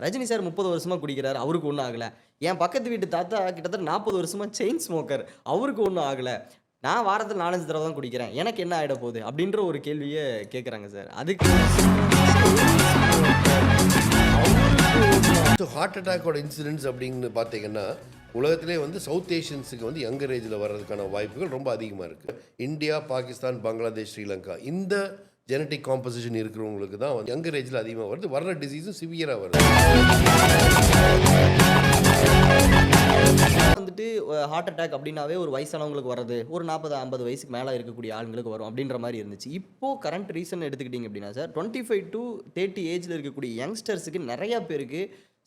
Rajini sir 30 வருஷமா குடிக்கிறாரு. அவருக்கு ஒண்ணும் ஆகல. என் பக்கத்து வீட்டு தாத்தா கிட்டத்தட்ட 40 வருஷமா செயின் ஸ்மோக்கர். அவருக்கு ஒண்ணும் ஆகல. நான் வாரத்துல 4, 5 தடவ தான் குடிக்கிறேன். எனக்கு என்ன ஆயிட போகுது? அப்படின்ற ஒரு கேள்விய கேட்கறாங்க சார். அதுக்கு ஸோ ஹார்ட் அட்டாக்கோட இன்சிடென்ட்ஸ் அப்படின்னு பார்த்தீங்கன்னா உலகத்திலே வந்து சவுத் ஏஷியன்ஸுக்கு வந்து யங்கர் ஏஜில் வர்றதுக்கான வாய்ப்புகள் ரொம்ப அதிகமாக இருக்குது. இந்தியா, பாகிஸ்தான், பங்களாதேஷ், ஸ்ரீலங்கா இந்த ஜெனட்டிக் காம்போசிஷன் இருக்கிறவங்களுக்கு தான் வந்து யங்கர் ஏஜில் அதிகமாக வருது. வர்ற டிசீஸும் சிவியராக வருது. வந்துட்டு ஹார்ட் அட்டாக் அப்படின்னாவே ஒரு வயசானவங்களுக்கு வர்றது, ஒரு 40, 50 வயசுக்கு மேல இருக்கக்கூடிய ஆளுங்களுக்கு வரும் அப்படின்ற மாரி இருந்துச்சு. இப்போ கரண்ட் ரீசன் எடுத்துக்கிட்டீங்க அப்படின்னா சார், 25 to 30 ஏஜ்ல இருக்கக்கூடிய யங்ஸ்டர்ஸ்க்கு நெறைய பேருக்கு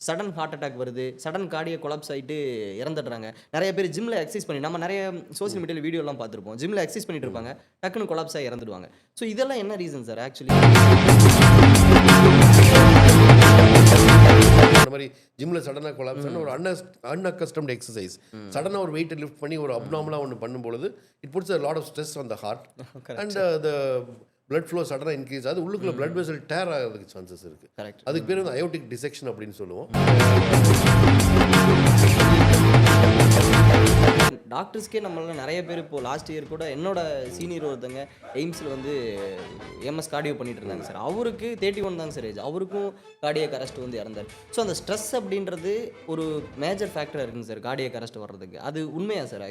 சடன் ஹார்ட் அட்டாக் வருது. சடன் கார்டியக் கொலாப்ஸ் ஆயிட்டு இறந்துடுறாங்க. நெறைய பேர் ஜிம்ல எக்சர்சைஸ் பண்ணி நம்ம நெறைய சோசியல் மீடியால வீடியோலாம் பார்த்துருப்போம். ஜிம்ல எக்சர்சைஸ் பண்ணிட்டு இருப்பாங்க. டக்குனு கொலாப்ஸ் ஆகி இறந்துடுவாங்க. ஸோ இதெல்லாம் என்ன ரீசன் சார் ஆக்சுவலி? அந்த மாதிரி ஜிம்மில் சடனாக கொலாப்ஸ் ஒரு அன்அக்கஸ்டம்ட் எக்ஸசைஸ், சடனாக ஒரு வெயிட்டை லிஃப்ட் பண்ணி ஒரு அப்நார்மலாக ஒன்று பண்ணும்பொழுது it puts a lot of stress on the heart and the blood flow சடனாக இன்க்ரீஸ் ஆகுது. உள்ளுக்குள்ள பிளட் வெசல் டேர் ஆகிறதுக்கு சான்சஸ் இருக்குது. கரெக்ட். அதுக்கு பேர் வந்து அயோட்டிக் டிசெக்ஷன் அப்படின்னு சொல்லுவோம். டாக்டர்ஸ்க்கே நம்மள நெறைய பேர் இப்போ லாஸ்ட் இயர் கூட என்னோட சீனியர் ஒருத்தங்க எய்ம்ஸில் வந்து எம்எஸ் கார்டியோ பண்ணிட்டு இருந்தாங்க சார். அவருக்கு 31 தாங்க சார் ஏஜ். அவருக்கும் கார்டியக் அரெஸ்ட் வந்து இறந்தார். ஸோ அந்த ஸ்ட்ரெஸ் அப்படின்றது ஒரு மேஜர் ஃபேக்டராக இருக்குங்க சார் கார்டியக் அரெஸ்ட் வர்றதுக்கு. அது உண்மையா சார்?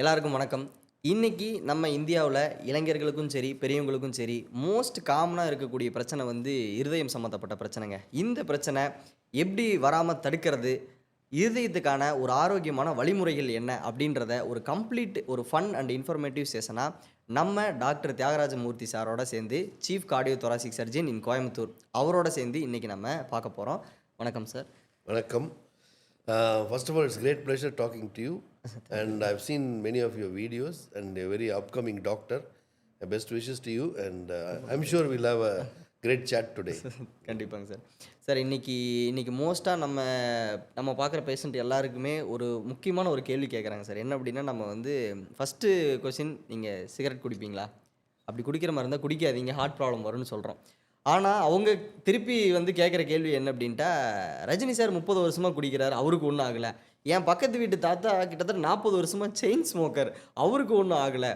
எல்லாருக்கும் வணக்கம். இன்னைக்கு நம்ம இந்தியாவில் இளைஞர்களுக்கும் சரி பெரியவங்களுக்கும் சரி மோஸ்ட் காமனாக இருக்கக்கூடிய பிரச்சனை வந்து இருதயம் சம்மந்தப்பட்ட பிரச்சனைங்க. இந்த பிரச்சனை எப்படி வராமல் தடுக்கிறது, இருதயத்துக்கான ஒரு ஆரோக்கியமான வழிமுறைகள் என்ன அப்படின்றத ஒரு கம்ப்ளீட் ஒரு ஃபன் அண்ட் இன்ஃபர்மேட்டிவ் செஷனாக நம்ம டாக்டர் தியாகராஜமூர்த்தி சாரோட சேர்ந்து சீஃப் கார்டியோ தொராசிக் சர்ஜன் இன் கோயம்புத்தூர் அவரோட சேர்ந்து இன்றைக்கி நம்ம பார்க்க போகிறோம். வணக்கம் சார். வணக்கம். First of all, it's a great pleasure talking to you. And I've seen many of your videos and a very upcoming doctor. Best wishes to you and I'm sure we'll have a great chat today. கண்டிப்பாங்க sir. Sir இன்னைக்கு மோஸ்ட்டாக நம்ம பார்க்குற patient எல்லாருக்குமே ஒரு முக்கியமான ஒரு கேள்வி கேட்குறாங்க சார். என்ன அப்படின்னா, நம்ம வந்து ஃபஸ்ட்டு கொஸ்டின், நீங்கள் சிகரெட் குடிப்பீங்களா? அப்படி குடிக்கிற மாதிரி இருந்தால் குடிக்காதீங்க, ஹார்ட் ப்ராப்ளம் வரும்னு சொல்கிறோம். ஆனால் அவங்க திருப்பி வந்து கேட்குற கேள்வி என்ன அப்படின்ட்டா, ரஜினி சார் 30 வருஷமாக குடிக்கிறார், அவருக்கு ஒன்றும் ஆகலை. என் பக்கத்து வீட்டு தாத்தா கிட்டத்தட்ட 40 வருஷமாக செயின் ஸ்மோக்கர், அவருக்கு ஒன்றும் ஆகலை.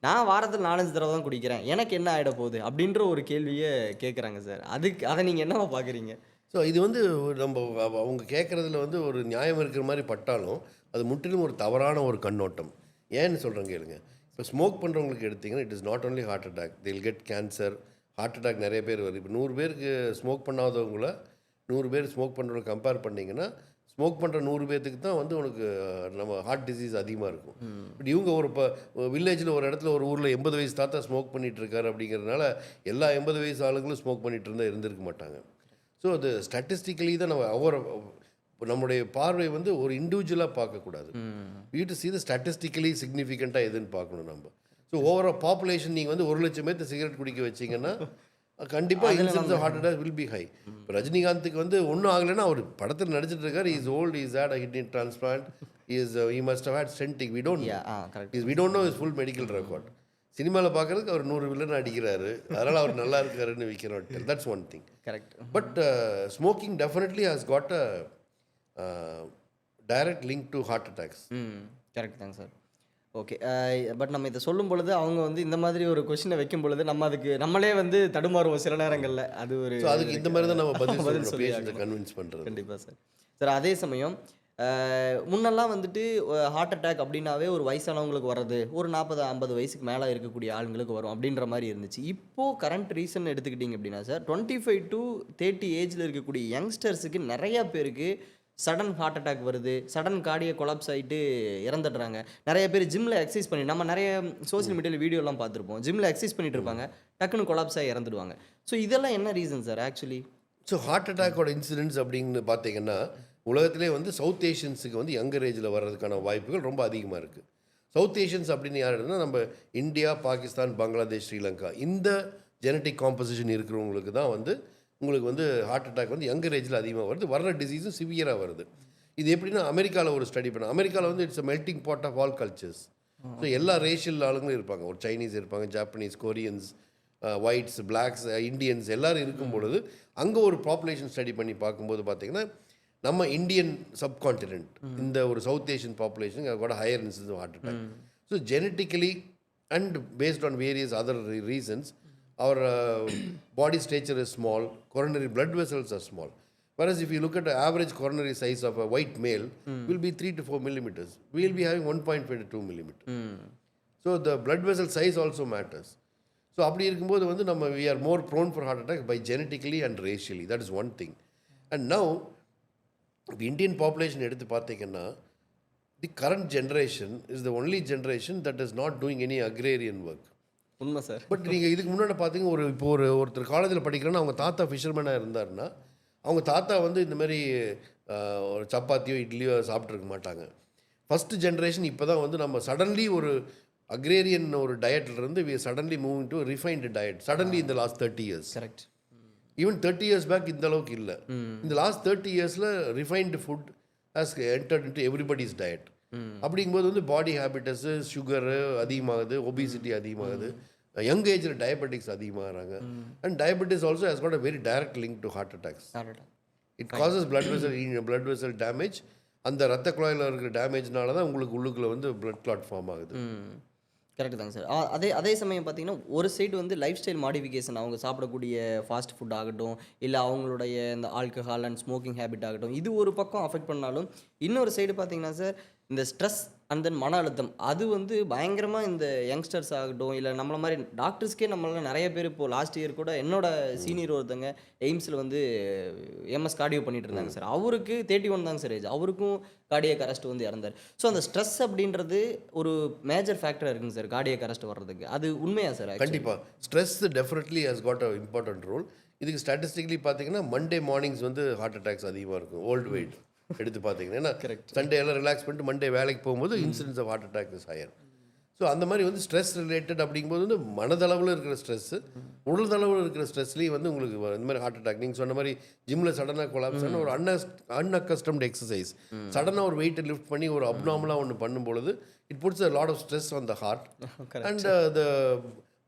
நான் வாரத்தில் 4, 5 தடவை தான் குடிக்கிறேன், எனக்கு என்ன ஆகிட போகுது அப்படின்ற ஒரு கேள்வியை கேட்குறாங்க சார். அதை நீங்கள் என்னவா பார்க்குறீங்க? ஸோ இது வந்து நம்ம அவங்க கேட்குறதுல வந்து ஒரு நியாயம் இருக்கிற மாதிரி பட்டாலும் அது முற்றிலும் ஒரு தவறான ஒரு கண்ணோட்டம். ஏன்னு சொல்கிறேன் கேளுங்க. இப்போ ஸ்மோக் பண்ணுறவங்களுக்கு எடுத்திங்கன்னா it is not only heart attack, they will get cancer. Heart attack நிறைய பேர் வருது. இப்போ 100 பேருக்கு ஸ்மோக் பண்ணாதவங்கள 100 பேர் ஸ்மோக் பண்ணுறவங்க கம்பேர் பண்ணிங்கன்னா ஸ்மோக் பண்ணுற 100 பேர்த்துக்கு தான் வந்து உனக்கு நம்ம ஹார்ட் டிசீஸ் அதிகமாக இருக்கும். பட் இவங்க ஒரு இப்போ வில்லேஜில் ஒரு இடத்துல ஒரு ஊரில் 80 வயசு தாத்தா ஸ்மோக் பண்ணிகிட்டு இருக்காரு அப்படிங்கிறதுனால எல்லா 80 வயசு ஆளுங்களும் ஸ்மோக் பண்ணிகிட்டு இருந்தால் இருந்திருக்க மாட்டாங்க. ஸோ அது ஸ்டாட்டிஸ்டிக்கலி தான் நம்முடைய பார்வை வந்து ஒரு இண்டிவிஜுவலாக பார்க்கக்கூடாது. You to see the statistically சிக்னிஃபிகண்ட்டாக எதுன்னு பார்க்கணும் நம்ம. ஸோ ஓவரால் பாப்புலேஷன் நீங்கள் வந்து 1 லட்சம் பேர்த்து சிகரெட் குடிக்க வச்சிங்கன்னா கண்டிப்பாக incidence of heart attack will be high. இப்போ ரஜினிகாந்துக்கு வந்து ஒன்றும் ஆகலைன்னா அவர் படத்தில் நடிச்சிட்டு இருக்காரு. Is old, is had a kidney transplant, he must have had stenting. we don't know his full medical record. சினிமாவில் பார்க்குறதுக்கு அவர் 100 வில்லன் அடிக்கிறாரு, அதனால் அவர் நல்லா இருக்காருன்னு விற்கிறோம். That's one thing. Correct. But smoking definitely has got a direct link to heart attacks. Correct தாங்க sir. Okay. But நம்ம இதை சொல்லும் பொழுது அவங்க வந்து இந்த மாதிரி ஒரு கொஸ்டினை வைக்கும் பொழுது அதுக்கு நம்மளே வந்து தடுமாறுவோம் சில நேரங்களில். அது ஒரு அதுக்கு இந்த மாதிரி தான் நம்ம பதில் சொல்லி கன்வின்ஸ் பண்ணுறது. கண்டிப்பாக சார். சார் அதே சமயம் முன்னெல்லாம் வந்துட்டு ஹார்ட் அட்டாக் அப்படின்னாவே ஒரு வயசானவங்களுக்கு வர்றது, ஒரு 40, 50 வயசுக்கு மேலே இருக்கக்கூடிய ஆளுங்களுக்கு வரும் அப்படின்ற மாதிரி இருந்துச்சு. இப்போது கரண்ட் ரீசன் எடுத்துக்கிட்டிங்க அப்படின்னா சார், 25 to 30 ஏஜில் இருக்கக்கூடிய யங்ஸ்டர்ஸுக்கு நிறையா பேருக்கு சடன் ஹார்ட் அட்டாக் வருது. சடன் கார்டியக் கொலாப்ஸ் ஆகிட்டு இறந்துடுறாங்க. நிறைய பேர் ஜிம்மில் எக்ஸசைஸ் பண்ணி நம்ம நிறைய சோசியல் மீடியாவில் வீடியோலாம் பார்த்துருப்போம். ஜிம்மில் எக்ஸசைஸ் பண்ணிட்டு இருப்பாங்க, டக்குனு கொலாப்ஸ் ஆகி இறந்துடுவாங்க. ஸோ இதெல்லாம் என்ன reason sir actually? So heart அட்டாக்கோட இன்சிடென்ட்ஸ் அப்படின்னு பார்த்தீங்கன்னா உலகத்திலே வந்து சவுத் ஏஷியன்ஸுக்கு வந்து யங்கர் ஏஜில் வர்றதுக்கான வாய்ப்புகள் ரொம்ப அதிகமாக இருக்குது. சவுத் ஏஷியன்ஸ் அப்படின்னு யார் இருந்தால் நம்ம இந்தியா, பாகிஸ்தான், பங்களாதேஷ், ஸ்ரீலங்கா இந்த ஜெனட்டிக் காம்போசிஷன் இருக்கிறவங்களுக்கு தான் வந்து உங்களுக்கு வந்து ஹார்ட் அட்டாக் வந்து யங்கர் ஏஜில் அதிகமாக வருது. வர்ற டிசீஸும் சிவியராக வருது. இது எப்படின்னா அமெரிக்காவில் ஒரு ஸ்டடி பண்ண, அமெரிக்காவில் வந்து it's a melting pot of all cultures. So எல்லா ரேஷியல் ஆளுங்களும் இருப்பாங்க. ஒரு சைனீஸ் இருப்பாங்க, Japanese, Koreans, whites, blacks, Indians எல்லாரும் இருக்கும் பொழுது அங்கே ஒரு பாப்புலேஷன் ஸ்டடி பண்ணி பார்க்கும்போது பார்த்தீங்கன்னா நம்ம இந்தியன் சப்கான்டினென்ட் இந்த ஒரு சவுத் ஏஷியன் பாப்புலேஷன் கூட higher incidence of heart attack. So genetically and based on various other reasons our body stature is small, coronary blood vessels are small. Whereas if you look at the average coronary size of a white male, will be 3 to 4 millimeters. We will be having 1.5 to 2 millimeters. So the blood vessel size also matters. So அப்படி இருக்கும்போது வந்து நம்ம we are more prone for heart attack by genetically and racially. That is one thing. And now the Indian population எடுத்து பார்த்தீங்கன்னா the current generation is the only generation that is not doing any agrarian work. உண்மை sir. But நீங்கள் இதுக்கு முன்னாடி பார்த்தீங்க ஒருத்தர் காலேஜில் படிக்கிறேன்னா அவங்க தாத்தா ஃபிஷர்மேனாக இருந்தாருன்னா அவங்க தாத்தா வந்து இந்த மாதிரி ஒரு சப்பாத்தியோ இட்லியோ சாப்பிட்ருக்க மாட்டாங்க. ஃபஸ்ட்டு ஜென்ரேஷன் இப்போ தான் வந்து நம்ம சடன்லி ஒரு அக்ரேரியன் ஒரு டயட்லேருந்து we suddenly moving to refined diet suddenly இந்த last 30 years. Correct. Even 30 years back இந்த அளவுக்கு இல்லை. இந்த லாஸ்ட் 30 yearsல refined food has entered into everybody's diet. அப்படிங்கும்போது வந்து பாடி ஹேபிட்டஸு, சுகரு அதிகமாகுது, ஒபிசிட்டி அதிகமாகுது, யங் ஏஜில் டயபெட்டிக்ஸ் அதிகமாகறாங்க. And diabetes also has got a very direct link to heart attacks. It causes blood vessel damage. அந்த ரத்த குழாயில் இருக்கிற டேமேஜ்னால தான் உங்களுக்கு உள்ளுக்குள்ள வந்து பிளட் கிளாட் ஃபார்ம் ஆகுது. கரெக்ட் தாங்க சார். அதே சமயம் பார்த்தீங்கன்னா ஒரு சைடு வந்து லைஃப் ஸ்டைல் மாடிஃபிகேஷன் அவங்க சாப்பிடக்கூடிய ஃபாஸ்ட் ஃபுட் ஆகட்டும், இல்லை அவங்களுடைய இந்த ஆல்கஹால் அண்ட் ஸ்மோக்கிங் ஹேபிட் ஆகட்டும், இது ஒரு பக்கம் அஃபெக்ட் பண்ணாலும் இன்னொரு சைடு பார்த்தீங்கன்னா சார் இந்த ஸ்ட்ரெஸ் அண்ட் தென் மன அழுத்தம் அது வந்து பயங்கரமாக இந்த யங்ஸ்டர்ஸ் ஆகட்டும், இல்லை நம்மள மாதிரி டாக்டர்ஸ்க்கே நம்மளால நிறைய பேர் இப்போது லாஸ்ட் இயர் கூட என்னோட சீனியர் ஒருத்தங்க எய்ம்ஸில் வந்து எம்எஸ் கார்டியோ பண்ணிட்டு இருந்தாங்க சார். அவருக்கு 31 தாங்க சார் ஏஜ். அவருக்கும் கார்டியக் அரெஸ்ட் வந்து இறந்தார். ஸோ அந்த ஸ்ட்ரெஸ் அப்படின்றது ஒரு மேஜர் ஃபேக்டராக இருக்குங்க சார் கார்டியக் அரெஸ்ட் வர்றதுக்கு. அது உண்மையா சார்? கண்டிப்பாக stress definitely has got a important role. இதுக்கு ஸ்டாட்டிஸ்டிக்லி பார்த்தீங்கன்னா மண்டே மார்னிங்ஸ் வந்து ஹார்ட் அட்டாக்ஸ் அதிகமாக இருக்கும் ஓல்டு வெயிட் எடுத்து பார்த்தீங்கன்னா. ஏன்னா சண்டே எல்லாம் ரிலாக்ஸ் பண்ணிட்டு மண்டே வேலைக்கு போகும்போது incidence of heart attack is higher. So அந்த மாதிரி வந்து ஸ்ட்ரெஸ் ரிலேட்டட் அப்படிங்கும்போது வந்து மனதளவில் இருக்கிற ஸ்ட்ரெஸ்ஸு, உடல்தளவில் இருக்கிற ஸ்ட்ரெஸ்லேயும் வந்து உங்களுக்கு இந்த மாதிரி ஹார்ட் அட்டாக். நீங்கள் சொன்ன மாதிரி ஜிம்மில் சடனாக கொலாப்ஸ் ஆனால் ஒரு அன்அக்கஸ்டம்டு எக்ஸசைஸ் சடனாக ஒரு வெயிட்டை லிஃப்ட் பண்ணி ஒரு அப்நார்மலாக ஒன்று பண்ணும்பொழுது it puts a lot of stress on the heart and the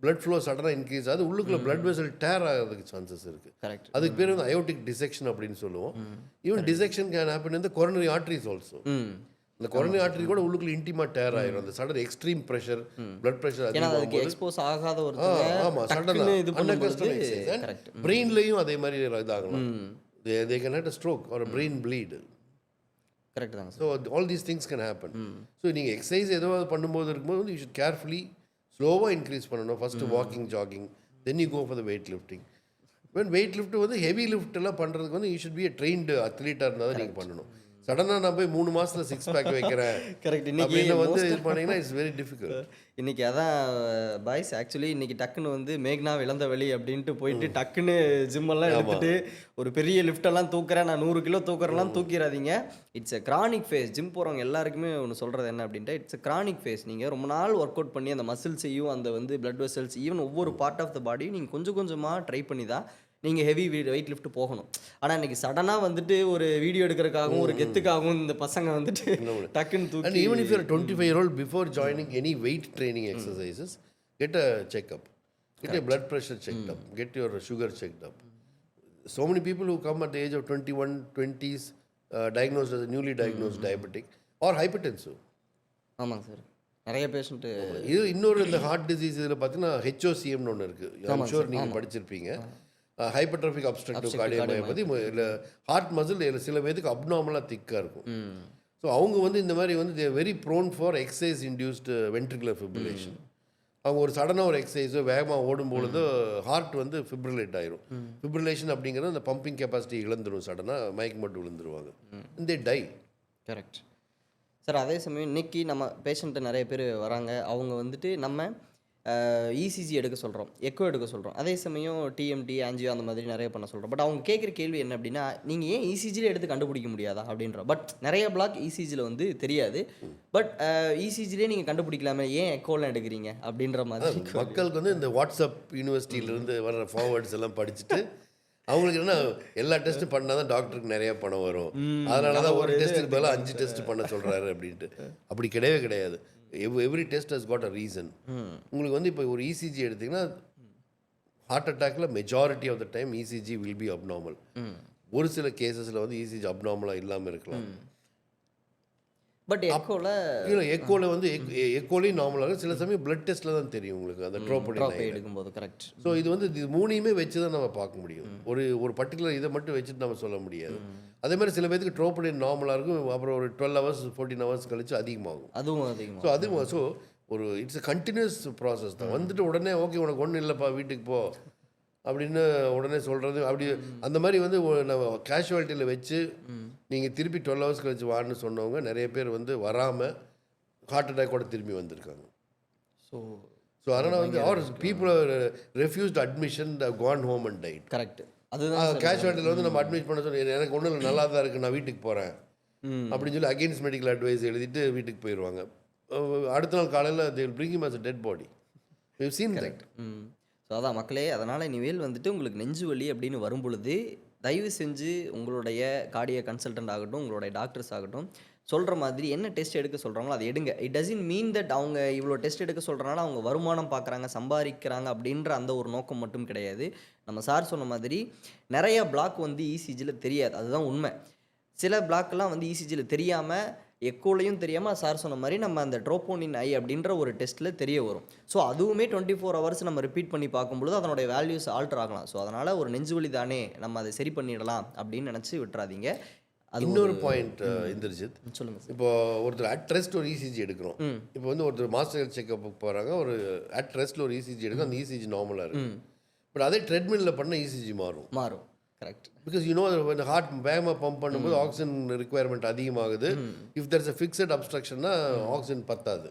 blood flow சடனாக இன்க்ரீஸ் ஆகுது. உள்ளுக்குள்ள blood vessel டேர் ஆகிறதுக்கு சான்சஸ் இருக்குது. அதுக்கு பேர் வந்து அயோட்டிக் டிசெக்ஷன் அப்படின்னு சொல்லுவோம். Even dissection can happen in the coronary arteries also. அந்த கொரோனரி ஆர்டரி கூட உள்ளுக்குள்ள இன்டிமா டேர் ஆயிரும். அந்த sudden extreme pressure, blood pressure அதிகமாக எக்ஸ்போஸ் ஆகாத ஒரு ஆமாம் சடனாக அன்அக்கஸ்டம்டு எக்ஸசைஸ். பிரெயின்லையும் அதே மாதிரி இதாகலாம். they can have a stroke or a brain bleed. Correct தாங்க. So all these things can happen. So நீங்கள் எக்ஸசைஸ் ஏதோ பண்ணும்போது இருக்கும்போது யூ ஷுட் கேர்ஃபுல்லி ஸ்லோவாக இன்க்ரீஸ் பண்ணணும். First walking, jogging, then you go for the weight lifting. Weight lift வந்து heavy lift எல்லாம் பண்ணுறதுக்கு வந்து யூ ஷுட் பி ட்ரெயின்டு அத்லீட்டாக இருந்தால் தான் நீங்கள் பண்ணணும். சடனாக நான் போய் 3 மாதத்தில் 6 பேக் வைக்கிறேன் கரெக்ட் அப்படின்னு வந்து இது பண்ணிங்கன்னா இட்ஸ் வெரி டிஃபிகல்ட். இன்றைக்கி அதான் பாய்ஸ் ஆக்சுவலி இன்றைக்கி டக்குன்னு வந்து மேக்னா இழந்த வழி அப்படின்ட்டு போயிட்டு டக்குன்னு ஜிம்மெல்லாம் எடுத்துகிட்டு ஒரு பெரிய லிஃப்டெல்லாம் தூக்குறேன், நான் 100 கிலோ தூக்குறேன்லாம் தூக்கிடாதீங்க. It's a chronic phase. Gym போகிறவங்க எல்லாருக்குமே ஒன்று சொல்கிறது என்ன அப்படின்ட்டு இட்ஸ் எ கிரானிக் ஃபேஸ். நீங்கள் ரொம்ப நாள் ஒர்க் அவுட் பண்ணி அந்த மசில்ஸையும் அந்த வந்து பிளட் வெசல்ஸ் ஈவன் ஒவ்வொரு பார்ட் ஆஃப் த பாடியும் நீங்கள் கொஞ்சம் கொஞ்சமாக ட்ரை பண்ணி தான் நீங்கள் ஹெவி வெயிட் லிஃப்ட் போகணும். ஆனால் இன்றைக்கி சடனாக வந்துட்டு ஒரு வீடியோ எடுக்கிறதுக்காகவும் ஒரு கெத்துக்காகவும் இந்த பசங்க வந்துட்டு டக்குன்னு தூக்கி. And even if you're a 25-year-old, before joining any weight training exercises, get a checkup. Get your blood pressure checked up. Get your sugar checked up. So many people who come at the age of 21, 20s diagnosed as a newly diagnosed diabetic or hypertensive. ஆமாங்க sir, நிறைய patient. இது இன்னொரு இந்த heart disease இதில் பார்த்தீங்கன்னா HOCMனு ஒன்று இருக்குது. I'm sure நீங்கள் படிச்சிருப்பீங்க. ஹைப்பர்ட்ரோஃபிக் அப்ஸ்ட்ரக்டிவ் கார்டியோமயோபதி. இல்லை ஹார்ட் மசில் சில பேருக்கு அப்நார்மலாக திக்காக இருக்கும். ஸோ அவங்க வந்து இந்த மாதிரி வந்து they very prone for exercise induced ventricular fibrillation. அவங்க ஒரு சடனாக ஒரு எக்ஸசைஸோ வேகமாக ஓடும்பொழுது ஹார்ட் வந்து ஃபிப்ரிலேட் ஆயிரும். ஃபிப்ரிலேஷன் அப்படிங்கிறது அந்த பம்பிங் கெப்பாசிட்டி இழந்துடும். சடனாக மயக்கம் மட்டும் விழுந்துருவாங்க. They die. Correct sir. அதே சமயம் இன்றைக்கி நம்ம பேஷண்ட்டு நிறைய பேர் வராங்க. அவங்க வந்துட்டு நம்ம இசிஜி எடுக்க சொல்கிறோம், எக்கோ எடுக்க சொல்கிறோம். அதே சமயம் டிஎம்டி, ஆன்ஜியோ அந்த மாதிரி நிறைய பண்ண சொல்கிறோம். பட் அவங்க கேட்குற கேள்வி என்ன அப்படின்னா, நீங்கள் ஏன் இசிஜியில் எடுத்து கண்டுபிடிக்க முடியாதா அப்படின்றோம். பட் நிறைய பிளாக் இசிஜியில் வந்து தெரியாது. பட் இசிஜிலே நீங்கள் கண்டுபிடிக்கலாமே, ஏன் எக்கோலாம் எடுக்கிறீங்க அப்படின்ற மாதிரி மக்களுக்கு வந்து இந்த வாட்ஸ்அப் யூனிவர்சிட்டியிலேருந்து வர்ற ஃபார்வர்ட்ஸ் எல்லாம் படிச்சுட்டு அவங்களுக்கு என்ன எல்லா டெஸ்ட்டும் பண்ணால் தான் டாக்டருக்கு நிறைய பணம் வரும், அதனால தான் ஒரு டெஸ்ட்டுக்கு பதிலாக 5 டெஸ்ட் பண்ண சொல்கிறாரு அப்படின்ட்டு. அப்படி கிடையவே கிடையாது. Every test has got a reason. உங்களுக்கு வந்து இப்போ ஒரு இசிஜி எடுத்திங்கன்னா ஹார்ட் அட்டாக்ல majority of the time ECG will be abnormal. ஒரு சில கேசஸில் வந்து இசிஜி அப்நார்மலாக இல்லாமல் இருக்கலாம். பட் எக்கோல இல்லை எக்கோவில் வந்து எக்கோலையும் நார்மலாக இருக்கும். சில சமயம் பிளட் டெஸ்ட்டில் தான் தெரியும் உங்களுக்கு அந்த ட்ரோபோனின் எடுக்கும்போது கரெக்ட். ஸோ இது வந்து இது மூணையுமே வச்சு தான் நம்ம பார்க்க முடியும். ஒரு பர்டிகுலர் இதை மட்டும் வச்சுட்டு நம்ம சொல்ல முடியாது. அதே மாதிரி சில பேருக்கு ட்ரோபோனின் நார்மலாக இருக்கும், அப்புறம் ஒரு 12 hours 14 hours கழிச்சு அதிகமாகும். அதுவும் அதிகமாக. ஸோ அதுவும் ஸோ ஒரு இட்ஸ் அ கண்டினியூஸ் ப்ராசஸ் தான். வந்துட்டு உடனே ஓகே உனக்கு ஒன்றும் இல்லைப்பா வீட்டுக்கு போ அப்படின்னு உடனே சொல்கிறது அப்படி அந்த மாதிரி வந்து நம்ம கேஷுவாலிட்டியில் வச்சு நீங்கள் திருப்பி 12 hours கழிச்சு வான்னு சொன்னவங்க நிறைய பேர் வந்து வராமல் ஹார்ட் அட்டாக்கோட திரும்பி வந்திருக்காங்க. ஸோ அதனால் வந்து are people refused admission gone home and died. Correct. அதுதான் கேஷுவாலிட்டியில் வந்து நம்ம அட்மிட் பண்ண சொல்லி எனக்கு ஒன்றும் இல்லை நல்லா தான் இருக்குது நான் வீட்டுக்கு போகிறேன் அப்படின்னு சொல்லி அகெயின்ஸ்ட் மெடிக்கல் அட்வைஸ் எழுதிட்டு வீட்டுக்கு போயிடுவாங்க. அடுத்த நாள் காலையில் they will bring him as a dead body. We have seen that. So அதான் மக்களே, அதனால் இனிமேல் வந்துட்டு உங்களுக்கு நெஞ்சு வலி அப்படின்னு வரும் பொழுது தயவு செஞ்சு உங்களுடைய கார்டியோ கன்சல்டன்ட் ஆகட்டும், உங்களுடைய டாக்டர்ஸ் ஆகட்டும், சொல்கிற மாதிரி என்ன டெஸ்ட் எடுக்க சொல்கிறாங்களோ அதை எடுங்க. இட் டசன்ட் மீன் தட் அவங்க இவ்வளோ டெஸ்ட் எடுக்க சொல்கிறனால அவங்க வருமானம் பார்க்குறாங்க, சம்பாதிக்கிறாங்க அப்படின்ற அந்த ஒரு நோக்கம் மட்டும் கிடையாது. நம்ம சார் சொன்ன மாதிரி நிறைய பிளாக் வந்து இசிஜியில் தெரியாது, அதுதான் உண்மை. சில பிளாக்லாம் வந்து இசிஜியில் தெரியாமல் எக்கோலையும் தெரியாமல் சார் சொன்ன மாதிரி நம்ம அந்த ட்ரோபோனின் ஐ அப்படின்ற ஒரு டெஸ்ட்டில் தெரிய வரும். ஸோ அதுவுமே 24 hours நம்ம ரிப்பீட் பண்ணி பார்க்கும்பொழுது அதனுடைய வேல்யூஸ் ஆல்டர் ஆகலாம். ஸோ அதனால் ஒரு நெஞ்சு வலி தானே நம்ம அதை சரி பண்ணிடலாம் அப்படின்னு நினச்சி விட்டுறாதீங்க. அது இன்னொரு பாயிண்ட் இந்திரஜித், சொல்லுங்கள் சார். இப்போ ஒருத்தர் அட் ரெஸ்ட் ஒரு இசிஜி எடுக்கிறோம். இப்போ வந்து ஒருத்தர் மாஸ்டர் ஹெல்த் செக்அப்புக்கு போகிறாங்க, ஒரு அட் ரெஸ்ட்டில் ஒரு இசிஜி எடுக்கும், அந்த இசிஜி நார்மலாக இருக்குது. பட் அதே ட்ரெட்மில்லில் பண்ண இசிஜி மாறும். கரெக்ட். பிகாஸ் இந்த ஹார்ட் வேகமாக பம்ப் பண்ணும்போது ஆக்சிஜன் ரிக்குவயர்மெண்ட் அதிகமாகுது. இஃப் தேர்ஸ் அ ஃபிக்ஸட் அப்ஸ்ட்ரக்ஷன்னா ஆக்சிஜன் பத்தாது.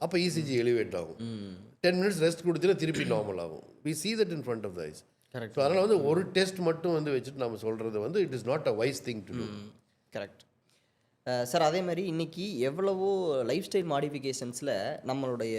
அப்போ இசிஜி எலிவேட் ஆகும். 10 minutes ரெஸ்ட் கொடுத்தீங்கன்னா திருப்பி நார்மல் ஆகும். We see that in front of the eyes. ஸோ அதனால் வந்து ஒரு டெஸ்ட் மட்டும் வந்து வச்சுட்டு நம்ம சொல்கிறது வந்து it is not a wise thing to do. Correct sir. அதே மாதிரி இன்றைக்கி எவ்வளவோ லைஃப் ஸ்டைல் மாடிஃபிகேஷன்ஸில் நம்மளுடைய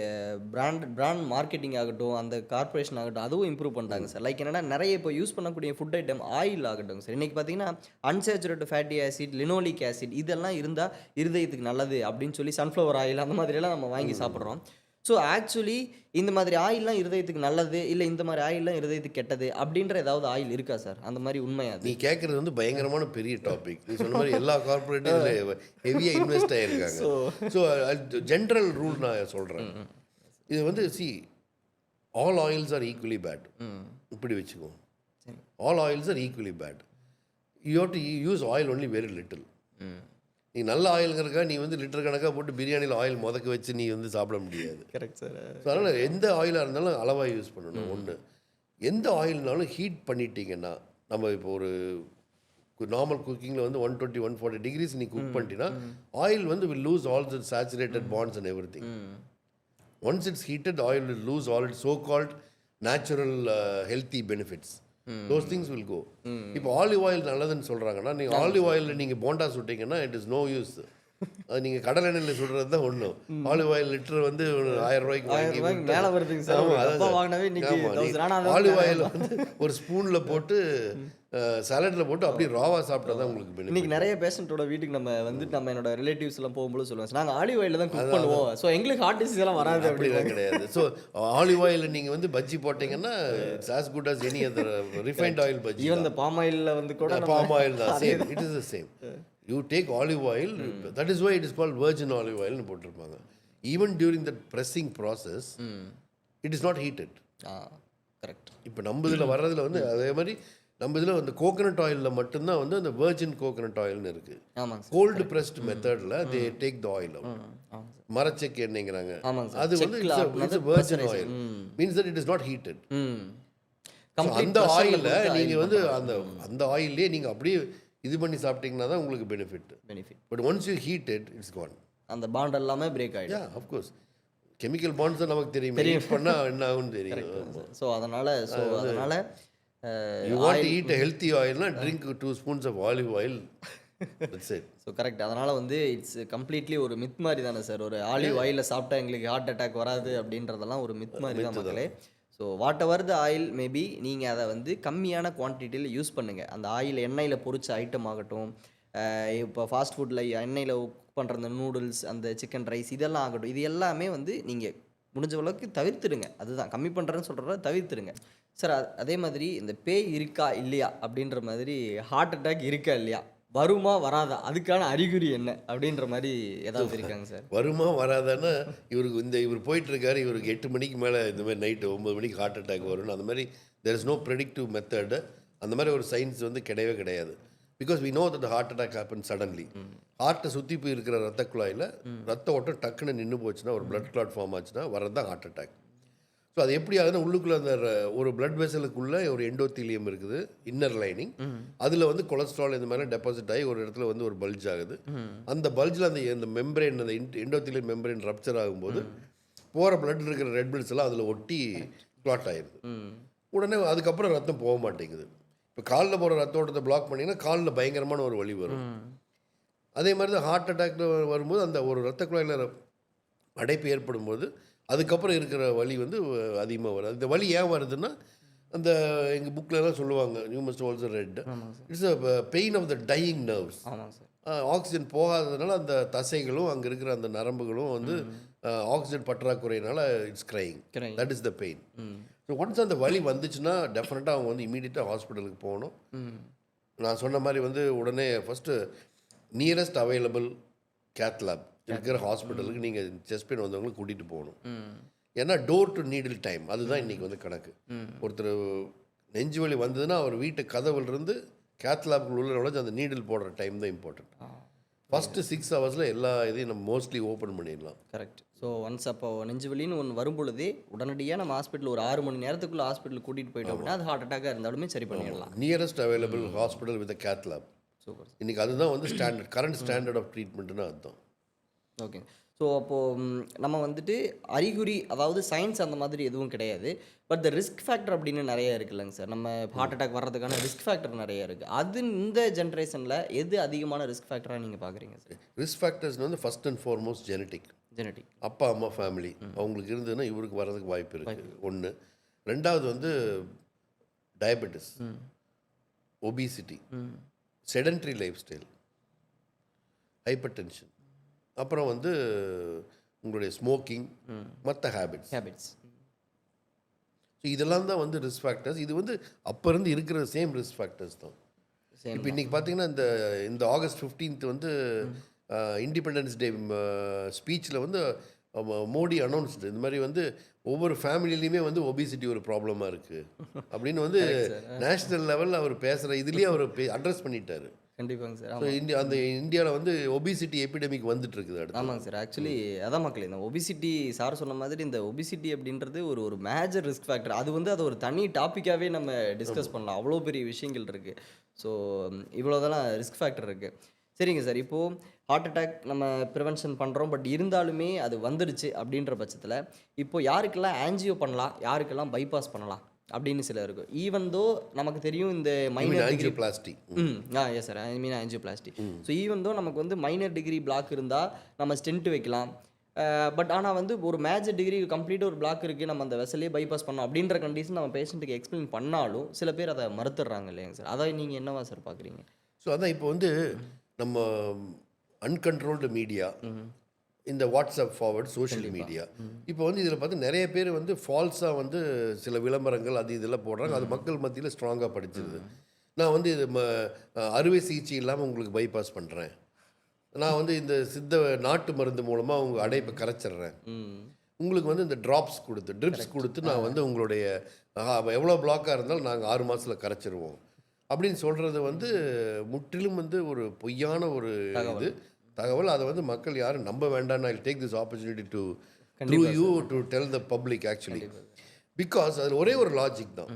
பிராண்ட் மார்க்கெட்டிங் ஆகட்டும், அந்த கார்பரேஷன் ஆகட்டும், அதுவும் இம்ப்ரூவ் பண்ணிட்டாங்க சார். லைக் என்னென்னா நிறைய இப்போ யூஸ் பண்ணக்கூடிய ஃபுட் ஐட்டம் ஆயில் ஆகட்டும் சார். இன்றைக்கி பார்த்தீங்கன்னா unsaturated fatty acid, linoleic acid இதெல்லாம் இருந்தால் இருதயத்துக்கு நல்லது அப்படின்னு சொல்லி சன்ஃப்ளவர் ஆயில் அந்த மாதிரியெல்லாம் நம்ம வாங்கி சாப்பிட்றோம். ஸோ ஆக்சுவலி இந்த மாதிரி ஆயில்லாம் இருதயத்துக்கு நல்லது, இல்லை இந்த மாதிரி ஆயில்லாம் இருதயத்துக்கு கெட்டது அப்படின்ற ஏதாவது ஆயில் இருக்கா சார்? அந்த மாதிரி உண்மையா? நீ கேட்குறது வந்து பயங்கரமான பெரிய டாபிக். நீ சொன்ன மாதிரி எல்லா கார்பரேட்டும் இதில் ஹெவியாக இன்வெஸ்ட் ஆகிருக்காங்க. ஸோ ஜென்ரல் ரூல் நான் சொல்கிறேன். இது வந்து all oils are equally bad. இப்படி வச்சுக்கோ, all oils are equally bad. You have to use oil only very little. நீ நல்ல ஆயிலுங்கிறக்கா நீ வந்து லிட்டர் கணக்காக போட்டு பிரியாணியில் ஆயில் முதக்க வச்சு நீ வந்து சாப்பிட முடியாது. Correct sir. ஸோ அதனால் எந்த ஆயிலாக இருந்தாலும் அளவாக யூஸ் பண்ணணும். ஒன்று, எந்த ஆயில்னாலும் ஹீட் பண்ணிட்டீங்கன்னா, நம்ம இப்போ ஒரு நார்மல் குக்கிங்கில் வந்து 120 140 degrees நீ குக் பண்ணிட்டீங்கன்னா ஆயில் வந்து will lose all the saturated bonds and everything. Once it's heated oil will lose all it so called natural healthy benefits. those things will go. இப்போ ஆலிவ் ஆயில் நல்லதுன்னு சொல்கிறாங்கன்னா, நீங்கள் olive ஆயிலில் நீங்கள் போண்டா சுட்டிங்கன்னா it is no use. அது நீங்கள் கடல் எண்ணெயில் சுடுறது தான் ஒன்றும். ஆலிவ் ஆயில் லிட்டர் வந்து 1000 ரூபாய்க்கு மேலே வருதுங்க சார். ஆலிவ் ஆயில் வந்து ஒரு ஸ்பூனில் போட்டு சாலட்டில் போட்டு அப்படியே ராவாக சாப்பிட்டா தான் உங்களுக்கு பெனிஃபிட். இன்னைக்கு நிறைய பேஷண்ட்டோட வீட்டுக்கு நம்ம வந்துட்டு நம்ம என்னோட ரிலேட்டிவ்ஸ் எல்லாம் போகும்போது சொல்லுவாங்க, நாங்கள் ஆலிவ் ஆயிலில் தான் குக் பண்ணுவோம், ஸோ எங்களுக்கு ஹார்ட் டிசீஸ் எல்லாம் வராது. அப்படிலாம் கிடையாது. ஸோ ஆலிவ் ஆயிலில் நீங்கள் வந்து பஜ்ஜி போட்டிங்கன்னா it's as good as any other refined oil bajji. Even இந்த பாம் ஆயிலில் வந்து கூட பாம் ஆயில் தான் same. It is the same. You take olive oil, that is why it is called virgin olive ஆயில்னு போட்டிருப்பாங்க. Even during that pressing process it is not heated. Correct. இப்போ நம்ம இதில் வர்றதுல வந்து அதே மாதிரி நம்ம இதில் வந்து கோகனட் ஆயிலில் மட்டும்தான் வந்து அந்த வெர்ஜின் கோகனட் ஆயில்னு இருக்குது. கோல்டு ப்ரெஸ்ட் மெத்தடில் they take the oil out. மரச்செக்கு எண்ணெய்ங்கிறாங்க, அது வந்து it's virgin oil, means that it is not heated. அந்த ஆயிலில் நீங்கள் வந்து அந்த ஆயிலே நீங்கள் அப்படியே இது பண்ணி சாப்பிட்டீங்கன்னா தான் உங்களுக்கு benefit. But once you heat it's gone. அந்த பாண்ட் எல்லாமே பிரேக் ஆகிடும். யா ஆஃப்கோர்ஸ் கெமிக்கல் பாண்ட்ஸ் தான் நமக்கு தெரியும், ஹீட் பண்ணால் என்ன ஆகும்னு தெரியும். ஸோ அதனால் you want to eat a healthy oil na drink 2 spoons of olive oil. That's it. So correct. அதனால் வந்து இட்ஸ் கம்ப்ளீட்லி ஒரு மித் மாதிரி தானே சார். ஒரு ஆலிவ் ஆயிலில் சாப்பிட்டா எங்களுக்கு ஹார்ட் அட்டாக் வராது அப்படின்றதெல்லாம் ஒரு மித் மாதிரி தான் மக்களே. So what ever the oil maybe நீங்கள் அதை வந்து கம்மியான குவான்டிட்டியில் யூஸ் பண்ணுங்கள். அந்த ஆயில் எண்ணெயில் பொரிச்ச ஐட்டம் ஆகட்டும், இப்போ ஃபாஸ்ட் ஃபுட்டில் எண்ணெயில் குக் பண்ணுற அந்த நூடுல்ஸ், அந்த சிக்கன் ரைஸ் இதெல்லாம் ஆகட்டும். இது எல்லாமே வந்து நீங்கள் முடிஞ்ச அளவுக்கு தவிர்த்துடுங்க. அதுதான் கம்மி பண்ணுறேன்னு சொல்கிறத தவிர்த்துடுங்க. சார் அதே மாதிரி இந்த பேய் இருக்கா இல்லையா அப்படின்ற மாதிரி ஹார்ட் அட்டாக் இருக்கா இல்லையா? வருமா வராதா? அதுக்கான அறிகுறி என்ன? அப்படின்ற மாதிரி ஏதாவது இருக்காங்க சார்? வருமா வராதான்னா இவர் போயிட்டுருக்காரு, இவருக்கு 8 மணிக்கு மேலே இந்த மாதிரி நைட்டு 9 மணிக்கு ஹார்ட் அட்டாக் வரும்னு அந்த மாதிரி there is no predictive method. அந்த மாதிரி ஒரு சயின்ஸ் வந்து கிடையவே கிடையாது. Because we know that heart attack happen suddenly. ஹார்ட்டை சுற்றி போய் இருக்கிற ரத்த குழாயில் ரத்த ஓட்டம் டக்குன்னு நின்று போச்சுன்னா, ஒரு பிளட் கிளாட் ஃபார்ம் ஆச்சுன்னா வரது தான் ஹார்ட் அட்டாக். ஸோ அது எப்படி ஆகுதுன்னா, உள்ளுக்குள்ளே அந்த ஒரு பிளட் வெசலுக்குள்ளே ஒரு எண்டோத்தீலியம் இருக்குது, இன்னர் லைனிங். அதில் வந்து கொலஸ்ட்ரால் இந்த மாதிரி டெபாசிட் ஆகி ஒரு இடத்துல வந்து ஒரு பல்ஜ் ஆகுது. அந்த பல்ஜில் அந்த மெம்பரேன், அந்த எண்டோத்தீலியம் மெம்பரேன் ரப்சர் ஆகும்போது போகிற பிளட்டில் இருக்கிற ரெட் பிளட்ஸ் எல்லாம் அதில் ஒட்டி கிளாட் ஆகிடுது. உடனே அதுக்கப்புறம் ரத்தம் போக மாட்டேங்குது. இப்போ காலில் போகிற ரத்த ஓட்டத்தை பிளாக் பண்ணிங்கன்னா காலில் பயங்கரமான ஒரு வலி வரும். அதே மாதிரி தான் ஹார்ட் அட்டாக்ல வரும்போது அந்த ஒரு ரத்த குழாயில் அடைப்பு ஏற்படும் போது அதுக்கப்புறம் இருக்கிற வலி வந்து அதிகமாக வரும். அந்த வலி ஏன் வருதுன்னா, அந்த எங்கள் புக்கிலலாம் சொல்லுவாங்க, you must also read, it's a pain of the dying nerves. Oxygen போகாததுனால அந்த தசைகளும் அங்கே இருக்கிற அந்த நரம்புகளும் வந்து ஆக்சிஜன் பற்றாக்குறையினால it's crying. That is the pain. So once அந்த வலி வந்துச்சுன்னா டெஃபினட்டாக அவங்க வந்து இமீடியட்டாக ஹாஸ்பிட்டலுக்கு போகணும். நான் சொன்ன மாதிரி வந்து உடனே first nearest available cath lab இருக்கிற ஹாஸ்பிட்டலுக்கு நீங்கள் செஸ்ட் பெயின் வந்தவங்களுக்கு கூட்டிகிட்டு போகணும். ஏன்னா டோர் டு நீடில் டைம் அதுதான் இன்றைக்கி வந்து கணக்கு. ஒருத்தர் நெஞ்சு வலி வந்ததுன்னா அவர் வீட்டு கதவுலேருந்து கேத் லேப்குள்ள உள்ள நுழைஞ்சு அந்த நீடில் போடுற டைம் தான் இம்பார்ட்டன்ட். ஃபஸ்ட்டு 6 ஹவர்ஸில் எல்லா இதையும் நம்ம மோஸ்ட்லி ஓப்பன் பண்ணிடலாம். கரெக்ட். ஸோ ஒன்ஸ் அப்போ நெஞ்சு வலின்னு ஒன்று வரும்பொழுதே உடனடியாக நம்ம ஹாஸ்பிட்டல் ஒரு 6 மணி நேரத்துக்குள்ளே ஹாஸ்பிட்டலுக்கு கூட்டிகிட்டு போயிட்டோம் அப்படின்னா அது ஹார்ட் அட்டாக்காக இருந்தாலுமே சரி பண்ணிடலாம். Nearest available hospital with cath lab. Super. இன்றைக்கி அதுதான் வந்து ஸ்டாண்டர்ட், கரண்ட் ஸ்டாண்டர்ட் ஆஃப் ட்ரீட்மெண்ட்னு அதுதான். ஓகே. ஸோ அப்போது நம்ம வந்துட்டு அறிகுறி, அதாவது சயின்ஸ் அந்த மாதிரி எதுவும் கிடையாது. பட் த ரிஸ்க் ஃபேக்டர் அப்படின்னு நிறைய இருக்குல்லங்க சார். நம்ம ஹார்ட் அட்டாக் வர்றதுக்கான ரிஸ்க் ஃபேக்டர் நிறைய இருக்குது. அது இந்த ஜென்ரேஷனில் எது அதிகமான ரிஸ்க் ஃபேக்டராக நீங்கள் பார்க்குறீங்க சார்? ரிஸ்க் ஃபேக்டர்ஸ் வந்து ஃபஸ்ட் அண்ட் ஃபார்மோஸ்ட் ஜெனட்டிக். அப்பா அம்மா ஃபேமிலி அவங்களுக்கு இருந்ததுன்னா இவருக்கு வர்றதுக்கு வாய்ப்பு இருக்குது. ஒன்று. ரெண்டாவது வந்து diabetes, obesity, sedentary life style, hyper tension, அப்புறம் வந்து உங்களுடைய ஸ்மோக்கிங், மற்ற ஹேபிட்ஸ். ஸோ இதெல்லாம் தான் வந்து ரிஸ்க் ஃபேக்டர்ஸ். இது வந்து அப்போ இருந்து இருக்கிற சேம் ரிஸ்க் ஃபேக்டர்ஸ் தான். இப்போ இன்றைக்கி பார்த்தீங்கன்னா இந்த ஆகஸ்ட் 15th வந்து இண்டிபெண்டன்ஸ் டே ஸ்பீச்சில் வந்து மோடி அனௌன்ஸ்டு இந்த மாதிரி வந்து ஒவ்வொரு ஃபேமிலிலையுமே வந்து ஒபிசிட்டி ஒரு ப்ராப்ளமாக இருக்குது அப்படின்னு வந்து நேஷ்னல் லெவலில் அவர் பேசுகிற இதுலேயே அவர் அட்ரஸ் பண்ணிட்டார். கண்டிப்பாங்க சார். ஸோ இந்தியாவில் வந்து ஒபிசிட்டி எபிடமிக் வந்துட்டு இருக்குது அடுத்து. ஆமாங்க சார். ஆக்சுவலி அதான் மக்களே, இந்த ஒபிசிட்டி சார் சொன்ன மாதிரி இந்த ஒபிசிட்டி அப்படின்றது ஒரு மேஜர் ரிஸ்க் ஃபேக்டர். அது ஒரு தனி டாப்பிக்காகவே நம்ம டிஸ்கஸ் பண்ணலாம். அவ்வளோ பெரிய விஷயங்கள் இருக்குது. ஸோ இவ்வளோதெல்லாம் ரிஸ்க் ஃபேக்டர் இருக்குது. சரிங்க சார். இப்போது ஹார்ட் அட்டாக் நம்ம ப்ரிவென்ஷன் பண்ணுறோம். பட் இருந்தாலுமே அது வந்துடுச்சு அப்படின்ற பட்சத்தில் இப்போ யாருக்கெல்லாம் ஆன்ஜியோ பண்ணலாம், யாருக்கெல்லாம் பைபாஸ் பண்ணலாம் அப்படின்னு சில இருக்கும். ஈவன் தோ நமக்கு தெரியும் இந்த மைனர் ஆஞ்சியோபிளாஸ்டி. எஸ் சார், ஐ மீன் ஆஞ்சியோபிளாஸ்டி. ஸோ ஈவன் தோ நமக்கு வந்து மைனர் டிகிரி பிளாக் இருந்தால் நம்ம ஸ்டென்ட் வைக்கலாம். பட் ஆனால் வந்து ஒரு மேஜர் டிகிரி கம்ப்ளீட்டாக ஒரு பிளாக் இருக்குது, நம்ம அந்த வெசலே பைபாஸ் பண்ணோம் அப்படின்ற கண்டிஷன் நம்ம பேஷண்ட்டுக்கு எக்ஸ்பிளைன் பண்ணாலும் சில பேர் அதை மறுத்துடுறாங்க இல்லைங்க சார். அதை நீங்கள் என்னவா சார் பார்க்குறீங்க? ஸோ அதான் இப்போ வந்து நம்ம அன்கண்ட்ரோல்டு மீடியா, இந்த வாட்ஸ்அப் ஃபார்வர்ட் சோஷியல் மீடியா, இப்போ வந்து இதில் பார்த்து நிறைய பேர் வந்து ஃபால்ஸாக வந்து சில விளம்பரங்கள் அது இதெல்லாம் போடுறாங்க. அது மக்கள் மத்தியில் ஸ்ட்ராங்காக படிச்சிருது. நான் வந்து இது அறுவை சிகிச்சை இல்லாமல் உங்களுக்கு பைபாஸ் பண்ணுறேன், நான் வந்து இந்த நாட்டு மருந்து மூலமாக உங்கள் அடைப்பை கரைச்சிட்றேன், உங்களுக்கு வந்து இந்த ட்ரிப்ஸ் கொடுத்து நான் வந்து உங்களுடைய எவ்வளோ பிளாக்காக இருந்தாலும் நாங்கள் 6 மாதத்தில் கரைச்சிருவோம் அப்படின்னு சொல்கிறது வந்து முற்றிலும் வந்து ஒரு பொய்யான ஒரு தகவல். அதை வந்து மக்கள் யாரும் நம்ப வேண்டாம். I take this opportunity to you to tell the public actually, because அதில் ஒரே ஒரு லாஜிக் தான்.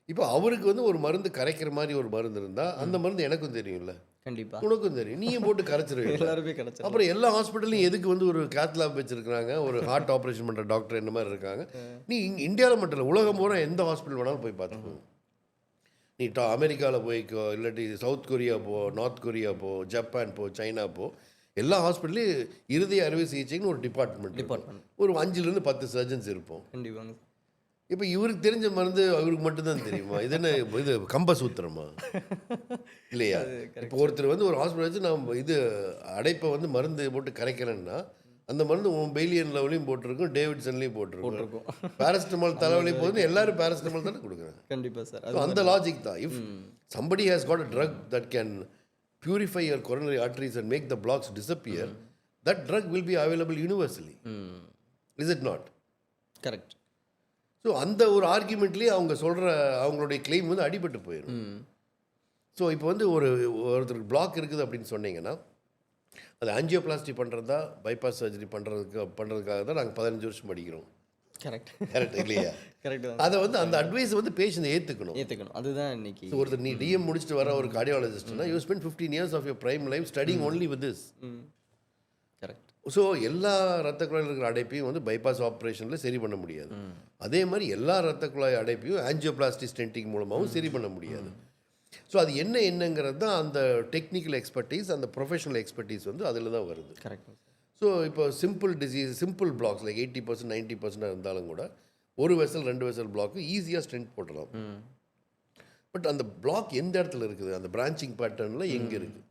இப்போ அவருக்கு வந்து ஒரு மருந்து கரைக்கிற மாதிரி ஒரு மருந்து இருந்தால் அந்த மருந்து எனக்கும் தெரியும்ல, கண்டிப்பாக உனக்கும் தெரியும், நீயும் போட்டு கரைச்சிருவீங்க. அப்புறம் எல்லா ஹாஸ்பிட்டல்லையும் எதுக்கு வந்து ஒரு கேத் லேப் வச்சுருக்காங்க, ஒரு ஹார்ட் ஆப்ரேஷன் பண்ணுற டாக்டர் என்ன மாதிரி இருக்காங்க. நீ இந்தியாவில் மட்டும் இல்லை, உலகம் பூரா எந்த ஹாஸ்பிட்டல் வேணாலும் போய் பார்த்துக்கோ. நீ அமெரிக்காவில் போய்க்கோ, இல்லாட்டி சவுத் கொரியா போ, நார்த் கொரியா போ, ஜப்பான் போ, சைனா போ, எல்லா ஹாஸ்பிட்டல்லையும் இருதய அறுவை சிகிச்சைன்னு ஒரு டிபார்ட்மெண்ட். ஒரு 5 to 10 சர்ஜன்ஸ் இருப்போம். கண்டிப்பாங்க. இப்போ இவருக்கு தெரிஞ்ச மருந்து அவருக்கு மட்டும்தான் தெரியுமா? இது என்ன இது கம்பசூத்திரமா? இல்லையா? இப்போ ஒருத்தர் வந்து ஒரு ஹாஸ்பிட்டல் வச்சு நான் இது அடைப்பை வந்து மருந்து போட்டு கரைக்கிறேன்னா, அந்த மருந்து உன் பெயிலியன் லெவலையும் போட்டிருக்கும், டேவிட்சன்லையும் போட்டிருக்கும். போட்டிருக்கோம். பேராசிட்டமால் தலைவலி போகுதுன்னு எல்லாரும் பேராசிட்டமால் தானே கொடுக்குறாங்க. கண்டிப்பா சார். ஸோ அந்த லாஜிக் தான். If somebody has got a drug that can purify your coronary arteries and make the blocks disappear, that drug will be available universally. Is it not? Correct. So அந்த ஒரு ஆர்கியூமெண்ட்லேயே அவங்க சொல்கிற அவங்களுடைய claim வந்து அடிபட்டு போயிடும். ஸோ இப்போ வந்து ஒருத்தருக்கு பிளாக் இருக்குது அப்படின்னு சொன்னீங்கன்னா, அது ஆஞ்சியோபிளாஸ்டி பண்ணுறதா பைபாஸ் சர்ஜரி பண்ணுறதுக்காக தான் நாங்கள் 15 வருஷம் படிக்கிறோம். கரெக்ட். கரெக்ட் இல்லையா? கரெக்ட். அதை வந்து அந்த அட்வைஸ் வந்து பேஷண்ட் ஏற்றுக்கணும். அதுதான் இன்னைக்கு. ஸோ ஒருத்தர் நீ டிஎம் முடிச்சுட்டு வர ஒரு கார்டியாலஜிஸ்ட்னா you spend 15 years of your prime life studying only with this. Correct. So எல்லா ரத்த குழாயில் இருக்கிற அடைப்பையும் வந்து பைபாஸ் ஆப்ரேஷனில் சரி பண்ண முடியாது. அதே மாதிரி எல்லா ரத்த குழாய் அடைப்பையும் ஆஞ்சியோபிளாஸ்டி ஸ்டென்டிங் மூலமாகவும் சரி பண்ண முடியாது. ஸோ அது என்னங்கிறது தான் அந்த டெக்னிக்கல் எக்ஸ்பர்டீஸ், அந்த ப்ரொஃபஷனல் எக்ஸ்பர்டீஸ் வந்து அதில் தான் வருது. கரெக்ட். ஸோ இப்போ simple disease, simple blocks like 80% 90% இருந்தாலும் கூட ஒரு வெசல் 2 வெசல் பிளாக்கு ஈஸியாக ஸ்டென்ட் போட்டலாம். பட் அந்த பிளாக் எந்த இடத்துல இருக்குது, அந்த பிரான்ச்சிங் பேட்டர்னில் எங்கே இருக்குது,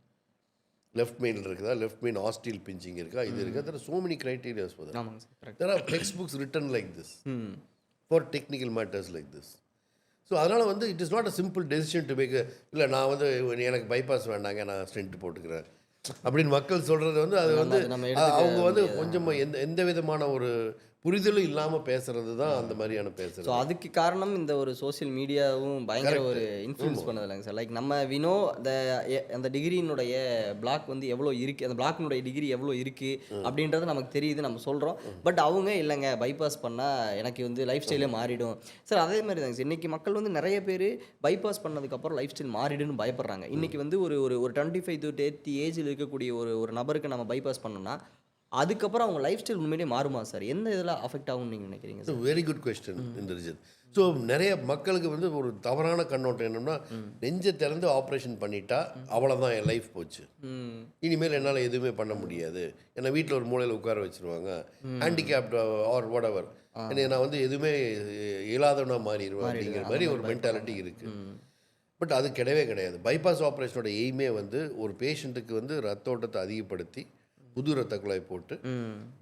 லெஃப்ட் மெயினில் இருக்குதா, லெஃப்ட் மெயின் ஆஸ்டில் பிஞ்சிங் இருக்கா, இது இருக்கா, there are so many criterias for that. ஆமாங்க சார். Correct. There are text books written like this for technical matters like this. So அதனால் வந்து it is not a simple decision to make. இல்லை நான் வந்து எனக்கு பைபாஸ் வேண்டாங்க, நான் ஸ்டென்ட் போட்டுக்கிறேன் அப்படின்னு மக்கள் சொல்கிறது வந்து அது வந்து அவங்க வந்து கொஞ்சம் எந்த விதமான ஒரு புரிதலும் இல்லாமல் பேசுறது தான் அந்த மாதிரியான பேசுறது. ஸோ அதுக்கு காரணம் இந்த ஒரு சோஷியல் மீடியாவும் பயங்கர ஒரு இன்ஃப்ளூயன்ஸ் பண்ணதில்லைங்க சார். லைக் நம்ம வினோ அந்த டிகிரியினுடைய பிளாக் வந்து எவ்வளோ இருக்குது, அந்த பிளாக்கினுடைய டிகிரி எவ்வளோ இருக்குது அப்படின்றது நமக்கு தெரியுது, நம்ம சொல்கிறோம். பட் அவங்க இல்லைங்க பைபாஸ் பண்ணால் எனக்கு வந்து லைஃப் ஸ்டைலே மாறிடும் சார். அதே மாதிரி தாங்க சார் இன்றைக்கி மக்கள் வந்து நிறைய பேர் பைபாஸ் பண்ணதுக்கப்புறம் லைஃப் ஸ்டைல் மாறிடுன்னு பயப்படுறாங்க. இன்றைக்கி வந்து ஒரு 25 to 30 ஏஜில் இருக்கக்கூடிய ஒரு நபருக்கு நம்ம பைபாஸ் பண்ணோம்னா அதுக்கப்புறம் அவங்க லைஃப் ஸ்டைல் உண்மையிலேயே மாறுமா சார்? எந்த இதில் அஃபெக்ட் ஆகும்னு நீங்கள் நினைக்கிறீங்க சார்? வெரி குட் கொஸ்டின் இந்த ரிஜன். ஸோ நிறைய மக்களுக்கு வந்து ஒரு தவறான கண்ணோட்டம் என்னென்னா, நெஞ்சை திறந்து ஆப்ரேஷன் பண்ணிட்டா அவ்வளோதான் என் லைஃப் போச்சு, இனிமேல் என்னால் எதுவுமே பண்ண முடியாது, என்னை வீட்டில் ஒரு மூலையில் உட்கார வச்சுருவாங்க, ஹேண்டிகேப்ட் ஆர் வாட் எவர், என்னை நான் வந்து எதுவுமே இயலாதவனாக மாறிடுவேன் அப்படிங்கிற மாதிரி ஒரு மென்டாலிட்டி இருக்குது. பட் அது கிடையவே கிடையாது. பைபாஸ் ஆப்ரேஷனோட எய்மே வந்து ஒரு பேஷண்ட்டுக்கு வந்து ரத்த ஓட்டத்தை அதிகப்படுத்தி புது ரத்த குழாய் போட்டு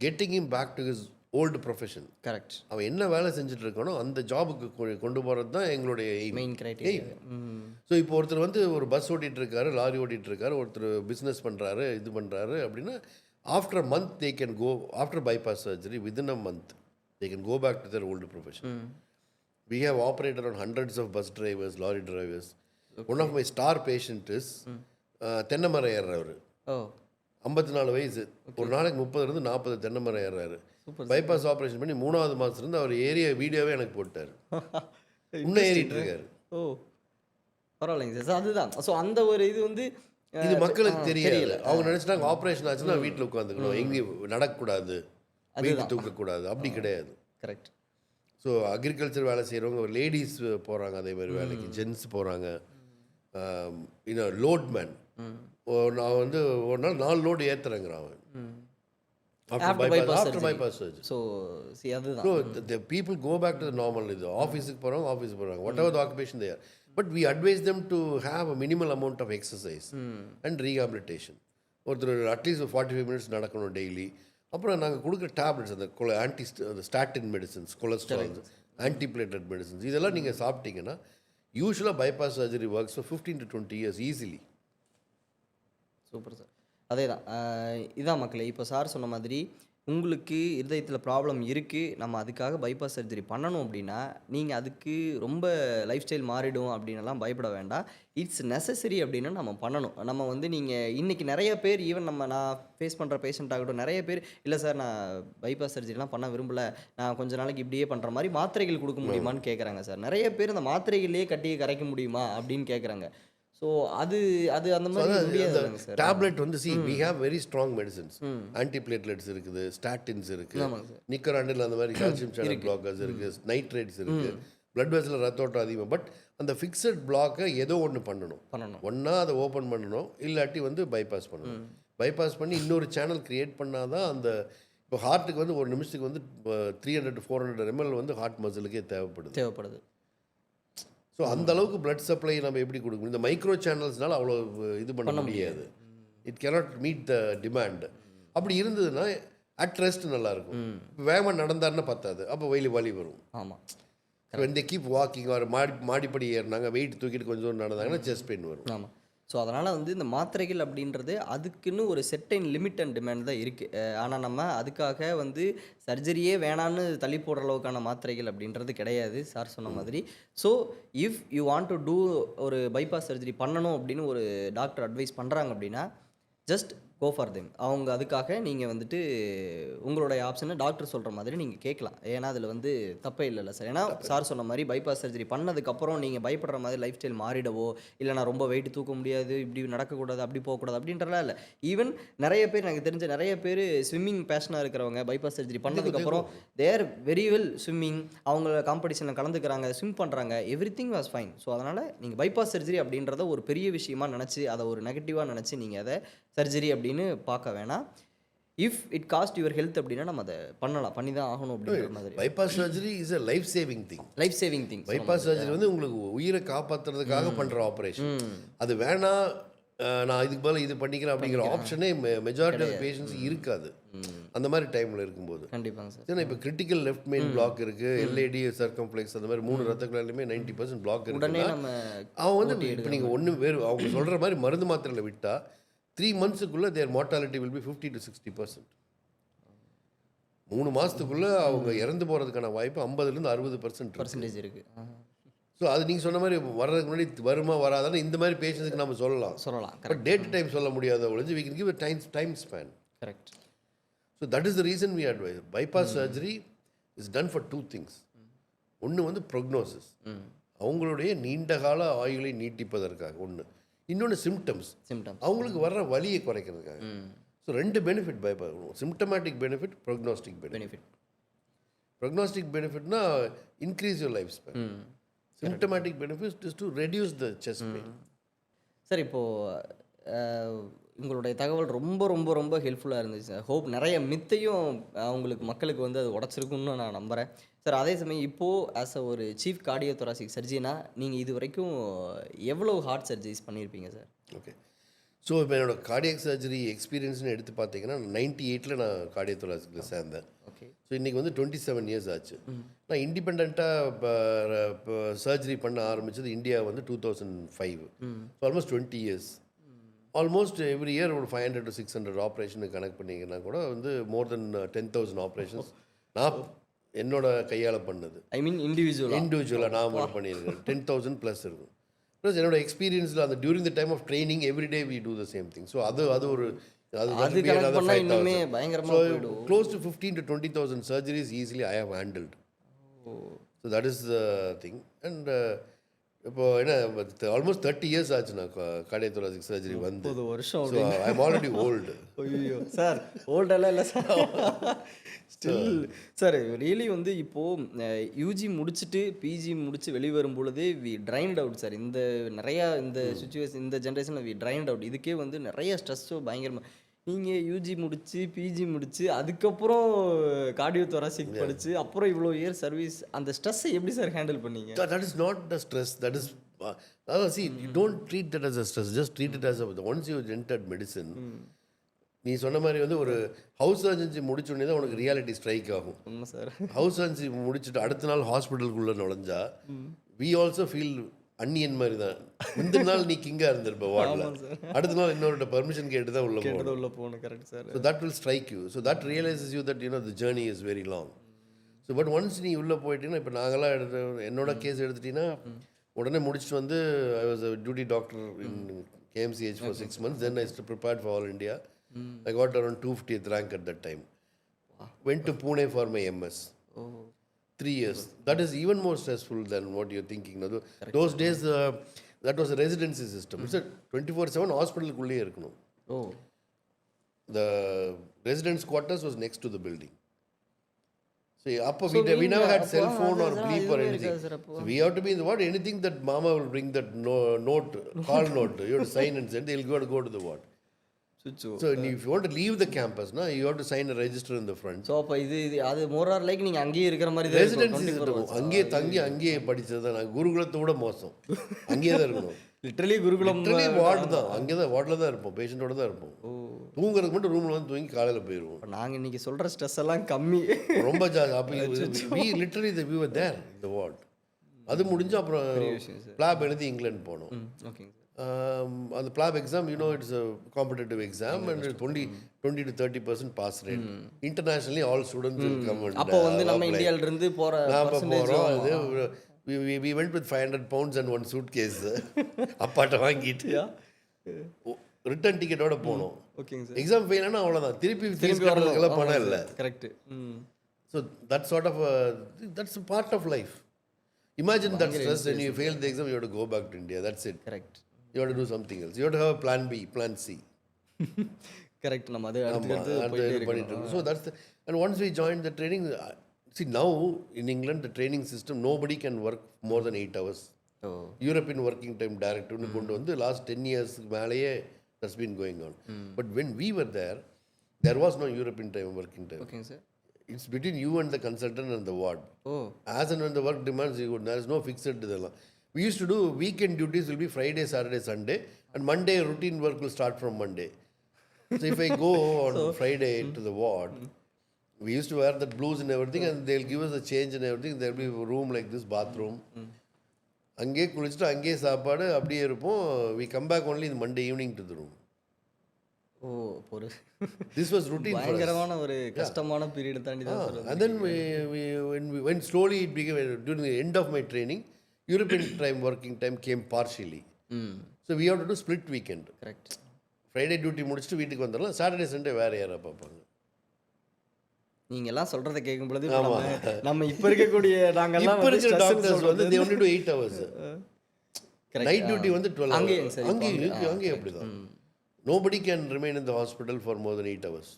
getting him back to his old profession. Correct. அவன் என்ன வேலை செஞ்சுட்டு இருக்கானோ அந்த ஜாபுக்கு கொண்டு போகிறது தான் எங்களுடைய மெயின் கிரைட்டீரியா. ஸோ இப்போ ஒருத்தர் வந்து ஒரு பஸ் ஓட்டிகிட்டு இருக்காரு, லாரி ஓட்டிகிட்டு இருக்காரு, ஒருத்தர் பிஸ்னஸ் பண்ணுறாரு, இது பண்ணுறாரு அப்படின்னா after a month they can go, after bypass surgery within a month they can go back to their old profession. We have operated on hundreds of bus drivers, lorry drivers. Okay. One of my star patient is தென்னைமரம் ஏறுறவர். 54 வயசு. ஒரு நாளைக்கு 30-40 தென்னைமரம் ஏறுறாரு. Bypass operation பண்ணி 3வது மாதத்துலேருந்து அவர் ஏரிய வீடியோவே எனக்கு போட்டார். இன்னும் ஏறிட்டு இருக்காரு. ஓ பரவாயில்லைங்க சார். அதுதான். ஸோ அந்த ஒரு இது வந்து இது மக்களுக்கு தெரியல. அவங்க நினச்சிட்டாங்க ஆப்ரேஷன் ஆச்சுன்னா வீட்டில் உட்காந்துக்கணும், எங்கேயும் நடக்கக்கூடாது, வெயிட் தூக்கக்கூடாது. அப்படி கிடையாது. கரெக்ட். ஸோ அக்ரிகல்ச்சர் வேலை செய்கிறவங்க லேடிஸ் போகிறாங்க, அதே மாதிரி வேலைக்கு ஜென்ஸ் போகிறாங்க. இன்னும் லோட்மேன் நான் வந்து ஒரு நாள் 4 லோடு ஏற்றுறேங்கிறான் அவன் after bypass surgery. So the people go back to the normal. இது ஆஃபீஸுக்கு போகிறவங்க ஆஃபீஸுக்கு போகிறாங்க, whatever the occupation there. But we advise them to have a minimal amount of exercise and rehabilitation. ஒருத்தர் அட்லீஸ்ட் 45 மினிட்ஸ் நடக்கணும் daily. அப்புறம் நாங்கள் கொடுக்குற டேப்லெட்ஸ், அந்த statin medicines, cholesterol, antiplatelet medicines, இதெல்லாம் நீங்கள் சாப்பிட்டீங்கன்னா யூஸ்வலாக bypass surgery works for 15 to 20 years easily. Super sir. அதே தான் இதான் மக்களே. இப்போ சார் சொன்ன மாதிரி உங்களுக்கு இருதயத்தில் ப்ராப்ளம் இருக்குது, நம்ம அதுக்காக பைபாஸ் சர்ஜரி பண்ணணும் அப்படின்னா நீங்கள் அதுக்கு ரொம்ப லைஃப் ஸ்டைல் மாறிடும் அப்படின்னலாம் பயப்பட வேண்டாம். இட்ஸ் நெசசரி அப்படின்னா நம்ம பண்ணணும். நம்ம வந்து நீங்கள் இன்றைக்கி நிறைய பேர் ஈவன் நான் ஃபேஸ் பண்ணுற பேஷண்ட் ஆகட்டும், நிறைய பேர் இல்லை சார் நான் பைபாஸ் சர்ஜரிலாம் பண்ண விரும்பலை, நான் கொஞ்ச நாளைக்கு இப்படியே பண்ணுற மாதிரி மாத்திரைகள் கொடுக்க முடியுமான்னு கேட்குறாங்க சார். நிறைய பேர் அந்த மாத்திரைகள்லேயே கட்டியை கரைக்க முடியுமா அப்படின்னு கேட்குறாங்க. ஸோ அது அந்த மாதிரி டேப்லெட் வந்து we have very strong medicines. ஆன்டிபிளேட்லெட்ஸ் இருக்குது, ஸ்டாட்டின்ஸ் இருக்குது, நிக்கராண்டில் அந்த மாதிரி கால்சியம் சேனல் பிளாக்கர்ஸ் இருக்குது, நைட்ரேட்ஸ் இருக்குது, பிளட் வெசலில் ரத்த ஓட்டம் அதிகமாக. பட் அந்த ஃபிக்ஸட் பிளாக்கை ஏதோ ஒன்று பண்ணணும். ஒன்றா அதை ஓப்பன் பண்ணணும், இல்லாட்டி வந்து பைபாஸ் பண்ணணும். பைபாஸ் பண்ணி இன்னொரு சேனல் க்ரியேட் பண்ணால் தான் அந்த இப்போ ஹார்ட்டுக்கு வந்து ஒரு நிமிஷத்துக்கு வந்து 300 to 400 ml வந்து ஹார்ட் மசிலுக்கே தேவைப்படுது. ஸோ அந்த அளவுக்கு பிளட் சப்ளை நம்ம எப்படி கொடுக்க முடியும்? இந்த மைக்ரோ சேனல்ஸ்னால அவ்வளோ இது பண்ண முடியாது. It cannot meet the demand. அப்படி இருந்ததுன்னா அட் ரெஸ்ட் நல்லாயிருக்கும். வேகமாக நடந்தாருன்னா பத்தாது, அப்போ வலி வரும். ஆமாம். when they keep walking or மாடிப்படி ஏறினாங்க வெயிட் தூக்கிட்டு கொஞ்சம் தூரம் நடந்தாங்கன்னா செஸ்ட் பெயின் வரும். ஆமாம். ஸோ அதனால் வந்து இந்த மாத்திரைகள் அப்படின்றது அதுக்குன்னு ஒரு செட்டைன் லிமிட் அண்ட் டிமாண்ட் தான் இருக்குது. ஆனால் நம்ம அதுக்காக வந்து சர்ஜரியே வேணான்னு தள்ளி போடுற அளவுக்கான மாத்திரைகள் அப்படின்றது கிடையாது சார் சொன்ன மாதிரி. So if you want to do ஒரு பைபாஸ் சர்ஜரி பண்ணணும் அப்படின்னு ஒரு டாக்டர் அட்வைஸ் பண்ணுறாங்க அப்படின்னா ஜஸ்ட் கோ ஃபார் தெம். அவங்க அதுக்காக நீங்கள் வந்துட்டு உங்களுடைய ஆப்ஷனை டாக்டர் சொல்கிற மாதிரி நீங்கள் கேட்கலாம். ஏன்னா அதில் வந்து தப்பே இல்லைல்ல சார். ஏன்னா சார் சொன்ன மாதிரி பைபாஸ் சர்ஜரி பண்ணதுக்கப்புறம் நீங்கள் பயப்படுற மாதிரி லைஃப் ஸ்டைல் மாறிடவோ இல்லை நான் ரொம்ப வெயிட் தூக்க முடியாது, இப்படி நடக்கக்கூடாது, அப்படி போகக்கூடாது அப்படின்றலாம் இல்லை. ஈவன் நிறைய பேர் எனக்கு தெரிஞ்ச நிறைய பேர் ஸ்விம்மிங் பேஷனாக இருக்கிறவங்க பைபாஸ் சர்ஜரி பண்ணதுக்கப்புறம் தேர் வெரி வெல் ஸ்விம்மிங், அவங்க காம்படிஷனில் கலந்துக்கிறாங்க, ஸ்விம் பண்ணுறாங்க, every thing was fine. So அதனால் நீங்கள் பைபாஸ் சர்ஜரி அப்படின்றத ஒரு பெரிய விஷயமா நினச்சி அதை ஒரு நெகட்டிவாக நினச்சி நீங்கள் அதை சர்ஜரி அப்படின்னு பார்க்க வேணாம். If it cost your health அப்படின்னா நம்ம அதை பண்ணி தான் ஆகணும் அப்படின்ற மாதிரி. Bypass surgery is a life saving thing. Bypass surgery வந்து உங்களுக்கு உயிரை காப்பாற்றுறதுக்காக பண்ணுற ஆப்ரேஷன். அது வேணாம் நான் இதுக்கு பதில் இது பண்ணிக்கிறேன் அப்படிங்கிற ஆப்ஷனே மெஜாரிட்டி ஆஃப் பேஷண்ட்ஸ் இருக்காது அந்த மாதிரி டைமில் இருக்கும்போது. கண்டிப்பாங்க சார். ஏன்னா இப்போ கிரிட்டிக்கல் லெஃப்ட் மெயின் பிளாக் இருக்குது, எல்ஏடி சர்க்கம்ப்ளெக்ஸ் அந்த மாதிரி 3 ரத்த குழாயிலுமே 90% பிளாக் உடனே இருக்குது. நம்ம அவன் வந்து இப்போ நீங்கள் ஒன்று அவங்க சொல்கிற மாதிரி மருந்து மாத்திரையில் விட்டால் 3 monthsக்குள்ளே தேர் மார்டாலிட்டி வில் பி 50 to 60%. 3 மாதத்துக்குள்ளே அவங்க இறந்து போகிறதுக்கான வாய்ப்பு 50% to 60% இருக்குது. ஸோ அது நீங்கள் சொன்ன மாதிரி வர்றதுக்கு முன்னாடி வருமா வராதான்னு இந்த மாதிரி பேஷண்ட்ஸுக்கு நம்ம சொல்லலாம். பட் டேட் டைம் சொல்ல முடியாத ஒழிஞ்சு we can give a time span. Correct. So that is the reason we advise. bypass surgery is done for 2 things. ஒன்று வந்து ப்ரொக்னோசிஸ், அவங்களுடைய நீண்ட கால ஆயுளை நீட்டிப்பதற்காக ஒன்று. இன்னொன்று சிம்டம்ஸ், அவங்களுக்கு வர்ற வலியை குறைக்கிறதுக்காக. So 2 benefit bypass. Symptomatic benefit, prognostic benefit. Prognostic பெனிஃபிட்னா increase your life span. Symptomatic benefit is to reduce the chest pain. Sir இப்போது உங்களுடைய தகவல் ரொம்ப ரொம்ப ரொம்ப ஹெல்ப்ஃபுல்லாக இருந்துச்சு சார். ஹோப் நிறைய மித்தையும் அவங்களுக்கு மக்களுக்கு வந்து அது உடச்சிருக்குன்னு நான் நம்புகிறேன் சார். அதே சமயம் இப்போது ஆஸ் அ ஒரு சீஃப் கார்டியோ தொராசிக் சர்ஜினா நீங்கள் இது வரைக்கும் எவ்வளோ ஹார்ட் சர்ஜரிஸ் பண்ணியிருப்பீங்க சார்? ஓகே. ஸோ இப்போ என்னோடய கார்டியாக் சர்ஜரி எக்ஸ்பீரியன்ஸ்னு எடுத்து பார்த்தீங்கன்னா 98 நான் கார்டியோ தொராசிக்கில் சேர்ந்தேன். ஓகே. ஸோ இன்றைக்கி வந்து 27 years ஆச்சு. நான் இண்டிபெண்ட்டாக இப்போ சர்ஜரி பண்ண ஆரம்பித்தது இந்தியா வந்து 2005. So almost 20 years. Almost every year ஒரு 500 to 600 ஆப்ரேஷனுக்கு கனெக்ட் பண்ணிங்கன்னா கூட வந்து மோர் தென் 10,000 ஆப்ரேஷன்ஸ் நான் என்னோட கையால் பண்ணது. ஐ மீன் இண்டிவிஜுவலாக நான் பண்ணியிருக்கேன். 10,000 ப்ளஸ் இருக்கும். ப்ளஸ் என்னோட எக்ஸ்பீரியன்ஸில் அந்த during the time of training every day we do the same thing. So அது ஒரு close to 15 to 20,000 surgeries easily I have handled. So that is the thing. And இப்போ என்ன ஆல்மோஸ்ட் 30 years ஆச்சு நான் கார்டியோதொராசிக் சர்ஜரி வந்து. 30 வருஷம். So I am already old. ஐயோ sir, ஓல்டெல்லாம் இல்லை சார், ஸ்டில் சார் ரியலி வந்து இப்போது யூஜி முடிச்சுட்டு பிஜி முடிச்சு வெளியே வரும் பொழுதே வி ட்ரைன்ட் அவுட் சார். இந்த நிறையா இந்த சுச்சுவேஷன் இந்த ஜென்ரேஷனில் வி ட்ரைன்ட் அவுட். இதுக்கே வந்து நிறைய ஸ்ட்ரெஸ்ஸோ பயங்கரமாக. நீங்கள் யூஜி முடிச்சு பிஜி முடிச்சு அதுக்கப்புறம் கார்டியோ தொராசிக் படித்து அப்புறம் இவ்வளோ இயர் சர்வீஸ், அந்த ஸ்ட்ரெஸ்ஸை எப்படி சார் ஹேண்டில் பண்ணீங்க? That is not the stress, that is see you don't treat that as a stress, just treat it as a once you entered medicine. நீ சொன்ன மாதிரி வந்து ஒரு ஹவுஸ் சர்ஜன்சி முடிச்சோடனே தான் உனக்கு ரியாலிட்டி ஸ்ட்ரைக் ஆகும். ஆமாம் சார். ஹவுஸ் சர்ஜன்சி முடிச்சுட்டு அடுத்த நாள் ஹாஸ்பிட்டலுக்குள்ளே நுழைஞ்சா வி ஆல்சோ ஃபீல் அன்னியன் மாதிரி தான். இந்த நாள் நீ கிங்காக இருந்திருப்ப வார்டில், அடுத்த நாள் இன்னொரு பர்மிஷன் கேட்டு தான் உள்ள போகணும். Correct sir. So that will strike you. So that realises you that the journey is very long. So but once நீ உள்ளே போயிட்டீங்கன்னா, இப்போ நாங்களாம் என்னோட கேஸ் எடுத்துட்டீங்கன்னா உடனே முடிச்சுட்டு வந்து I was a duty doctor in KMCH for 6 months. Then I prepared for All India. I got around 250th rank at that time. Went to Pune for my MS. 3 years. That is even more stressful than what you're thinking. Those days, that was a residency system. It's a 24/7 hospital-kulle irukkanum. The residence quarters was next to the building. So we never had cell phone or bleep or anything. So we have to be in the ward. Anything that mama will bring that note, call note, you have to sign and send. They'll go to the ward. Switch. So if you want to leave the campus, you have to sign a register in the front. So அப்போ இது அது more or like நீங்கள் அங்கேயே இருக்கிற மாதிரி தான் இருக்கும் residency 24 இருக்கும். hours. அங்கேயே தங்கி அங்கேயே படிச்சது தான். நான் குருகுலத்தை விட மோசம். அங்கேயே தான் இருக்கணும். லிட்டரலி குருகுலம் லிட்டரலி வார்டு தான். அங்கே தான் வார்டில் தான் இருப்போம். பேஷண்ட்டோட தான் இருப்போம். ஓ தூங்குறதுக்கு மட்டும் ரூமில் வந்து தூங்கி காலையில் போயிடுவோம். இப்போ நாங்கள் இன்னைக்கு சொல்கிற ஸ்ட்ரெஸ் எல்லாம் கம்மி. ரொம்ப ஜாலி. அப்போ லிட்டரலி வி வர் தேர் இந்த வார்டு. அது முடிஞ்சு அப்புறம் விஷயம் சார். பிளாப் எழுதி இங்கிலாந்து போனோம். ஓகேங்க சார். அந்த flap exam it's a competitive exam and it's only 20 to 30% pass rate. Internationally all students will come and அப்போ வந்து நம்ம apply. இந்தியால இருந்து போற நாம percentage போகிறோம். அது we went with 500 pounds and one suitcase. அப்பாட்ட வாங்கிட்டு ரிட்டர்ன் டிக்கெட்டோட போனோம். ஓகேங்க சார். எக்ஸாம் ஃபெயில் ஆனால் அவ்வளோதான். திருப்பி ஃபீஸ் கட்டுறதுக்கெல்லாம் பணம் இல்லை. Correct. So that sort of that's part of life. Imagine that stress when you fail the exam, you have to go back to India. That's it. Correct. You have to do something else. You have to have a plan B, plan C. Correct. நம்ம அது அடுத்து போயிட்டே இருக்கணும். So that's the, and once we joined the training, see now in England the training system nobody can work more than 8 hours. O European working time direct னு கொண்டு வந்து last 10 years மேலேயே that's been going on. But when we were there was no European time working time. ஓகேங்க sir. It's between you and the consultant and the ward. Oh As and when the work demands, there is no fixed இதெல்லாம். We used to do weekend duties will be Friday, Saturday, Sunday, and Monday routine work will start from Monday. So if I go on Friday to the ward, we used to wear that blues and everything, and they'll give us a change and everything. There'll be a room like this, bathroom. அங்கேயே குளிச்சுட்டு அங்கேயே சாப்பாடு அப்படியே இருப்போம். We come back only in Monday evening to the room. ஓ ஒரு This was routine for us. பயங்கரமான ஒரு கஷ்டமான பீரியட் தாண்டி தான் sir. And then when slowly it became, during the end of my training, European time working time came partially. So we have to do split weekend. Correct. Friday duty முடிச்சுட்டு வீட்டுக்கு வந்துடலாம். Saturday, Sunday வேறு யாரை பார்ப்பாங்க. நீங்க எல்லாம் சொல்றத கேட்கும் பொழுது இப்ப நம்ம இப்ப இருக்கக்கூடிய நாங்கெல்லாம் இப்போ இருக்கிற டாக்டர்ஸ் வந்து they only do 8 hours. Night duty வந்து 12 hours. அங்கேயும் அங்கேயும் அப்படிதான். Nobody can remain in the hospital for more than 8 hours.